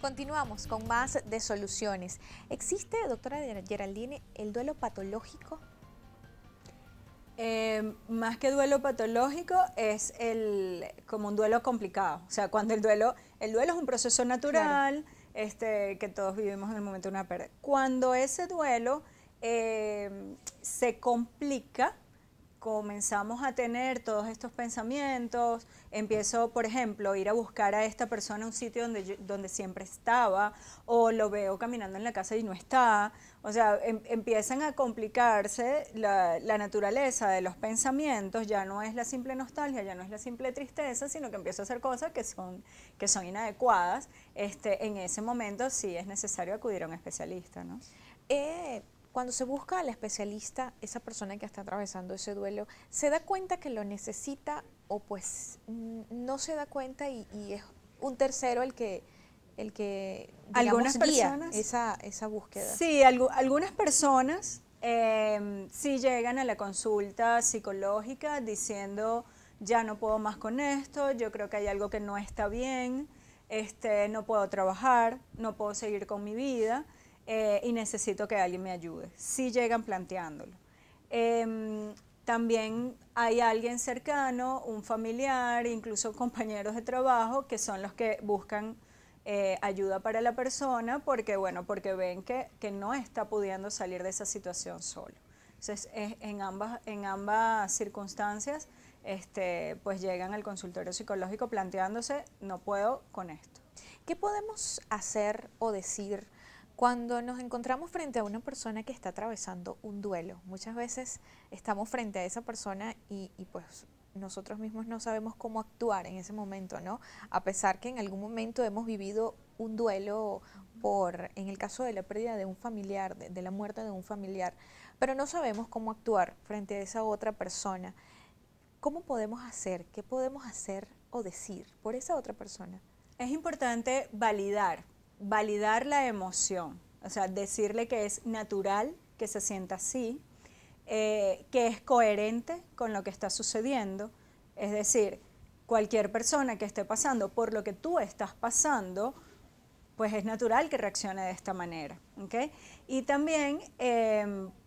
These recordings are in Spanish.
Continuamos con más de soluciones. ¿Existe, doctora Geraldine, el duelo patológico? Más que duelo patológico es como un duelo complicado. O sea, cuando el duelo es un proceso natural, claro, que todos vivimos en el momento de una pérdida. Cuando ese duelo se complica, comenzamos a tener todos estos pensamientos, empiezo, por ejemplo, a ir a buscar a esta persona a un sitio donde siempre estaba, o lo veo caminando en la casa y no está. O sea, empiezan a complicarse la naturaleza de los pensamientos, ya no es la simple nostalgia, ya no es la simple tristeza, sino que empiezo a hacer cosas que son inadecuadas. En ese momento sí es necesario acudir a un especialista, ¿no? Cuando se busca al especialista, esa persona que está atravesando ese duelo, ¿se da cuenta que lo necesita o pues no se da cuenta y es un tercero el que digamos, guía esa búsqueda? Sí, algunas personas sí llegan a la consulta psicológica diciendo ya no puedo más con esto, yo creo que hay algo que no está bien, no puedo trabajar, no puedo seguir con mi vida. Y necesito que alguien me ayude. Sí llegan planteándolo. También hay alguien cercano, un familiar, incluso compañeros de trabajo, que son los que buscan ayuda para la persona porque ven que no está pudiendo salir de esa situación solo. Entonces, en ambas circunstancias, pues llegan al consultorio psicológico planteándose, no puedo con esto. ¿Qué podemos hacer o decir cuando nos encontramos frente a una persona que está atravesando un duelo? Muchas veces estamos frente a esa persona y pues nosotros mismos no sabemos cómo actuar en ese momento, ¿no? A pesar que en algún momento hemos vivido un duelo en el caso de la pérdida de un familiar, de la muerte de un familiar, pero no sabemos cómo actuar frente a esa otra persona. ¿Cómo podemos hacer? ¿Qué podemos hacer o decir por esa otra persona? Es importante validar la emoción, o sea, decirle que es natural que se sienta así, que es coherente con lo que está sucediendo. Es decir, cualquier persona que esté pasando por lo que tú estás pasando, pues es natural que reaccione de esta manera, ¿okay? Y también,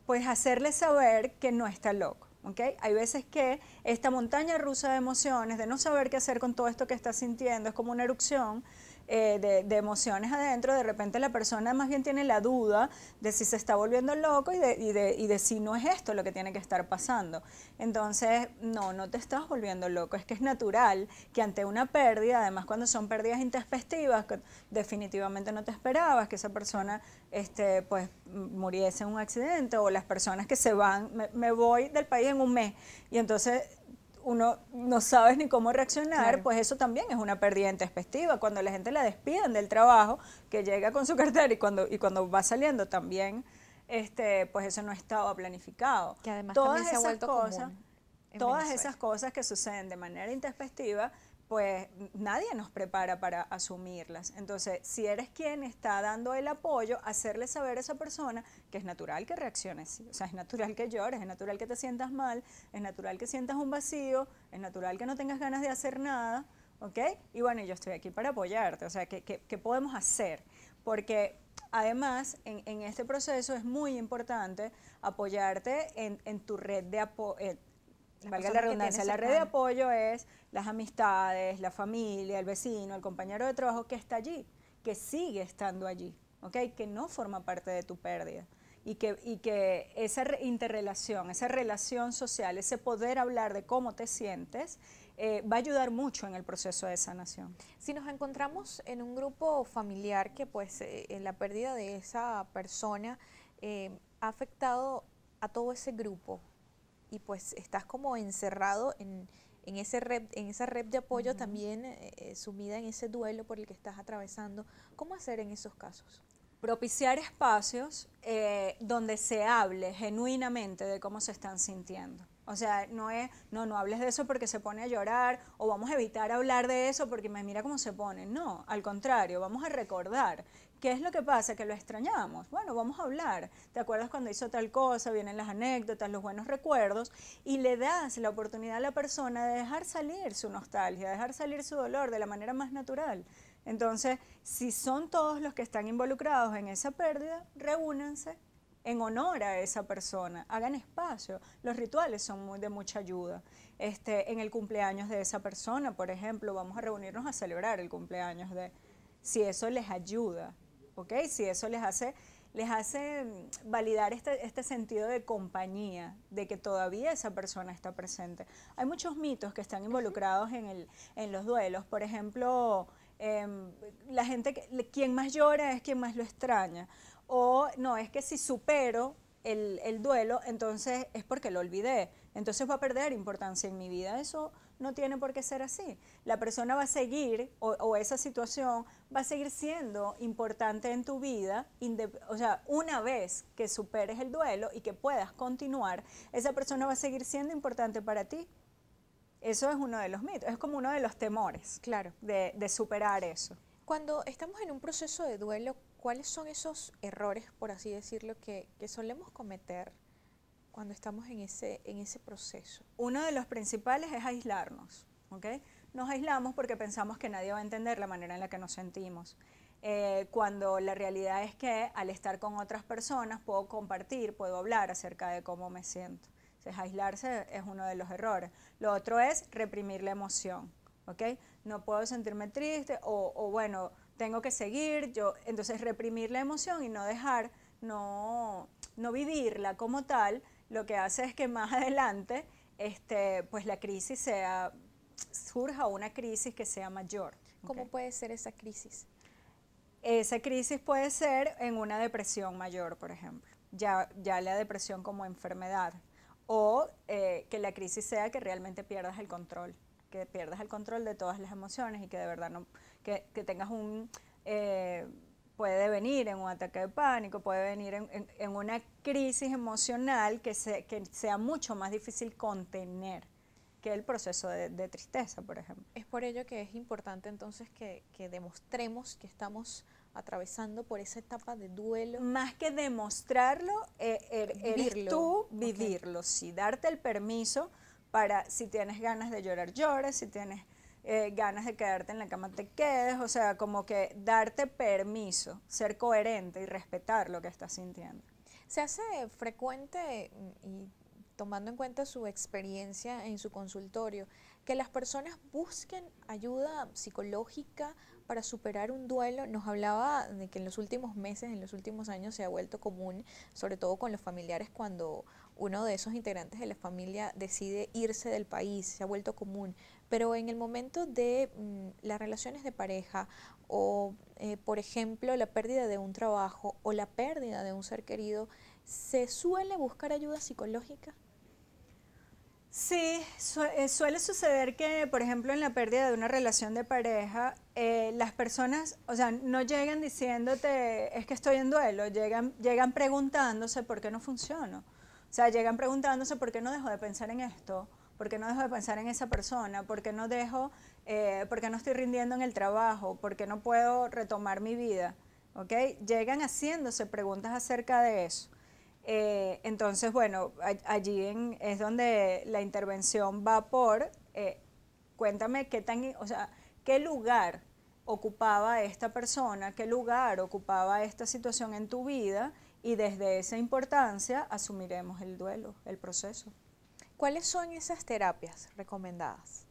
pues hacerle saber que no está loco. ¿Okay? Hay veces que esta montaña rusa de emociones, de no saber qué hacer con todo esto que está sintiendo, es como una erupción de emociones adentro. De repente la persona más bien tiene la duda de si se está volviendo loco y de si no es esto lo que tiene que estar pasando. Entonces, no te estás volviendo loco, es que es natural que ante una pérdida, además cuando son pérdidas intempestivas, que definitivamente no te esperabas que esa persona pues muriese en un accidente, o las personas que se van, me voy del país en un mes, y entonces uno no sabes ni cómo reaccionar, claro, pues eso también es una pérdida intempestiva. Cuando la gente la despiden del trabajo, que llega con su cartera y cuando va saliendo también, pues eso no estaba planificado. Que además también se ha vuelto común en todas esas cosas que suceden de manera intempestiva, pues nadie nos prepara para asumirlas. Entonces, si eres quien está dando el apoyo, hacerle saber a esa persona que es natural que reacciones, o sea, es natural que llores, es natural que te sientas mal, es natural que sientas un vacío, es natural que no tengas ganas de hacer nada, ¿ok? Y bueno, yo estoy aquí para apoyarte. O sea, ¿qué podemos hacer? Porque además, en este proceso es muy importante apoyarte en tu red de apoyo. Valga la redundancia, la red de apoyo es las amistades, la familia, el vecino, el compañero de trabajo que está allí, que sigue estando allí, ¿okay? Que no forma parte de tu pérdida. Y que esa interrelación, esa relación social, ese poder hablar de cómo te sientes, va a ayudar mucho en el proceso de sanación. Si nos encontramos en un grupo familiar que pues en la pérdida de esa persona ha afectado a todo ese grupo, y pues estás como encerrado en esa red de apoyo, también sumida en ese duelo por el que estás atravesando, ¿cómo hacer en esos casos? Propiciar espacios donde se hable genuinamente de cómo se están sintiendo. O sea, no hables de eso porque se pone a llorar, o vamos a evitar hablar de eso porque me mira cómo se pone. No, al contrario, vamos a recordar. ¿Qué es lo que pasa? Que lo extrañamos. Bueno, vamos a hablar. ¿Te acuerdas cuando hizo tal cosa? Vienen las anécdotas, los buenos recuerdos, y le das la oportunidad a la persona de dejar salir su nostalgia, dejar salir su dolor de la manera más natural. Entonces, si son todos los que están involucrados en esa pérdida, reúnanse en honor a esa persona, hagan espacio. Los rituales son de mucha ayuda. En el cumpleaños de esa persona, por ejemplo, vamos a reunirnos a celebrar el cumpleaños si eso les ayuda, ¿ok? Si eso les hace validar este sentido de compañía, de que todavía esa persona está presente. Hay muchos mitos que están involucrados en los duelos. Por ejemplo, la gente, quien más llora es quien más lo extraña. O no, es que si supero el duelo, entonces es porque lo olvidé. Entonces va a perder importancia en mi vida. Eso no tiene por qué ser así. La persona va a seguir, o esa situación va a seguir siendo importante en tu vida, o sea, una vez que superes el duelo y que puedas continuar, esa persona va a seguir siendo importante para ti. Eso es uno de los mitos, es como uno de los temores, claro, de superar eso. Cuando estamos en un proceso de duelo, ¿cuáles son esos errores, por así decirlo, que solemos cometer cuando estamos en ese proceso? Uno de los principales es aislarnos, ¿ok? Nos aislamos porque pensamos que nadie va a entender la manera en la que nos sentimos. Cuando la realidad es que al estar con otras personas puedo compartir, puedo hablar acerca de cómo me siento. Entonces, aislarse es uno de los errores. Lo otro es reprimir la emoción, ¿ok? No puedo sentirme triste o bueno, tengo que seguir. Entonces, reprimir la emoción y no dejar, no vivirla como tal, lo que hace es que más adelante pues la crisis surja una crisis que sea mayor. ¿Cómo puede ser esa crisis? Esa crisis puede ser en una depresión mayor, por ejemplo, ya la depresión como enfermedad, o que la crisis sea que realmente pierdas el control, de todas las emociones y que de verdad que tengas puede venir en un ataque de pánico, puede venir en una crisis emocional que sea mucho más difícil contener que el proceso de tristeza, por ejemplo. Es por ello que es importante entonces que demostremos que estamos atravesando por esa etapa de duelo. Más que demostrarlo, eres tú vivirlo, okay. Sí, darte el permiso para, si tienes ganas de llorar, llores, si tienes ganas de quedarte en la cama, te quedes, o sea, como que darte permiso, ser coherente y respetar lo que estás sintiendo. Se hace frecuente, y tomando en cuenta su experiencia en su consultorio, que las personas busquen ayuda psicológica para superar un duelo. Nos hablaba de que en los últimos meses, en los últimos años se ha vuelto común, sobre todo con los familiares, cuando uno de esos integrantes de la familia decide irse del país, se ha vuelto común. Pero en el momento de las relaciones de pareja o, por ejemplo, la pérdida de un trabajo o la pérdida de un ser querido, ¿se suele buscar ayuda psicológica? Sí, suele suceder que, por ejemplo, en la pérdida de una relación de pareja, las personas, o sea, no llegan diciéndote, es que estoy en duelo, llegan preguntándose por qué no funciono. O sea, llegan preguntándose por qué no dejo de pensar en esto, por qué no dejo de pensar en esa persona, por qué no estoy rindiendo en el trabajo, por qué no puedo retomar mi vida, ¿ok? Llegan haciéndose preguntas acerca de eso. Entonces, bueno, allí es donde la intervención va por, cuéntame qué lugar ocupaba esta persona, qué lugar ocupaba esta situación en tu vida, y desde esa importancia asumiremos el duelo, el proceso. ¿Cuáles son esas terapias recomendadas?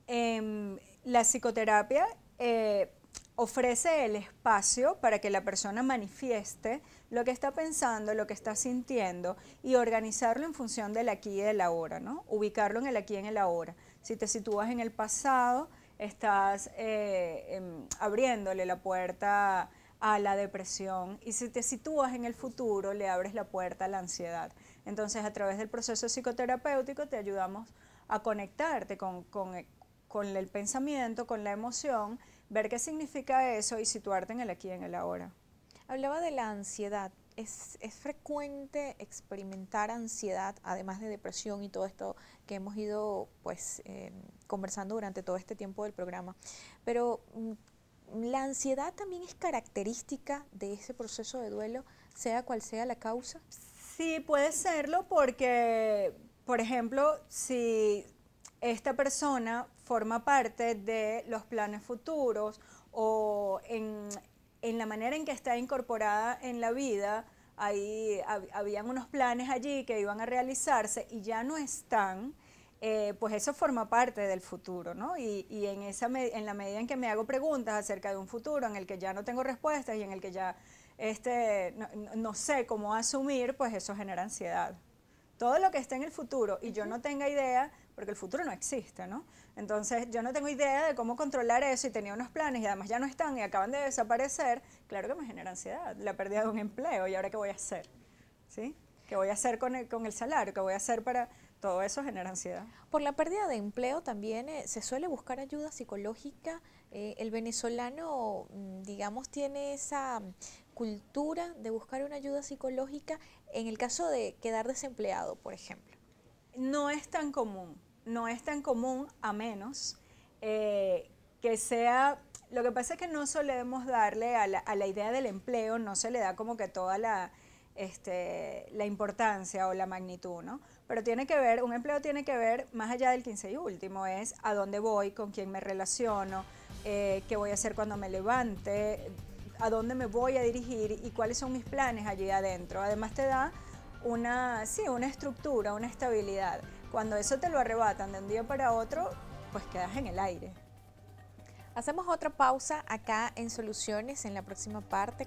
La psicoterapia ofrece el espacio para que la persona manifieste lo que está pensando, lo que está sintiendo, y organizarlo en función del aquí y del ahora, ¿no? Ubicarlo en el aquí y en el ahora. Si te sitúas en el pasado, estás abriéndole la puerta a la depresión, y si te sitúas en el futuro, le abres la puerta a la ansiedad. Entonces, a través del proceso psicoterapéutico te ayudamos a conectarte con el pensamiento, con la emoción, ver qué significa eso y situarte en el aquí y en el ahora. Hablaba de la ansiedad. ¿Es frecuente experimentar ansiedad, además de depresión y todo esto que hemos ido conversando durante todo este tiempo del programa? Pero ¿la ansiedad también es característica de ese proceso de duelo, sea cual sea la causa? Sí, puede serlo porque, por ejemplo, si esta persona forma parte de los planes futuros o en la manera en que está incorporada en la vida. Ahí habían unos planes allí que iban a realizarse y ya no están, pues eso forma parte del futuro, ¿no? Y en la medida en que me hago preguntas acerca de un futuro en el que ya no tengo respuestas y en el que ya no sé cómo asumir, pues eso genera ansiedad. Todo lo que esté en el futuro y yo no tenga idea, porque el futuro no existe, ¿no? Entonces yo no tengo idea de cómo controlar eso y tenía unos planes y además ya no están y acaban de desaparecer, claro que me genera ansiedad, la pérdida de un empleo y ahora qué voy a hacer, ¿sí? ¿Qué voy a hacer con el salario? ¿Qué voy a hacer para...? Todo eso genera ansiedad. Por la pérdida de empleo también se suele buscar ayuda psicológica. El venezolano, digamos, tiene esa cultura de buscar una ayuda psicológica en el caso de quedar desempleado, por ejemplo. No es tan común, no es tan común a menos que sea... Lo que pasa es que no solemos darle a la idea del empleo, no se le da como que toda la importancia o la magnitud, ¿no? Pero tiene que ver, un empleo tiene que ver más allá del 15 y último, es a dónde voy, con quién me relaciono, qué voy a hacer cuando me levante, a dónde me voy a dirigir y cuáles son mis planes allí adentro. Además te da una estructura, una estabilidad. Cuando eso te lo arrebatan de un día para otro, pues quedas en el aire. Hacemos otra pausa acá en Soluciones en la próxima parte.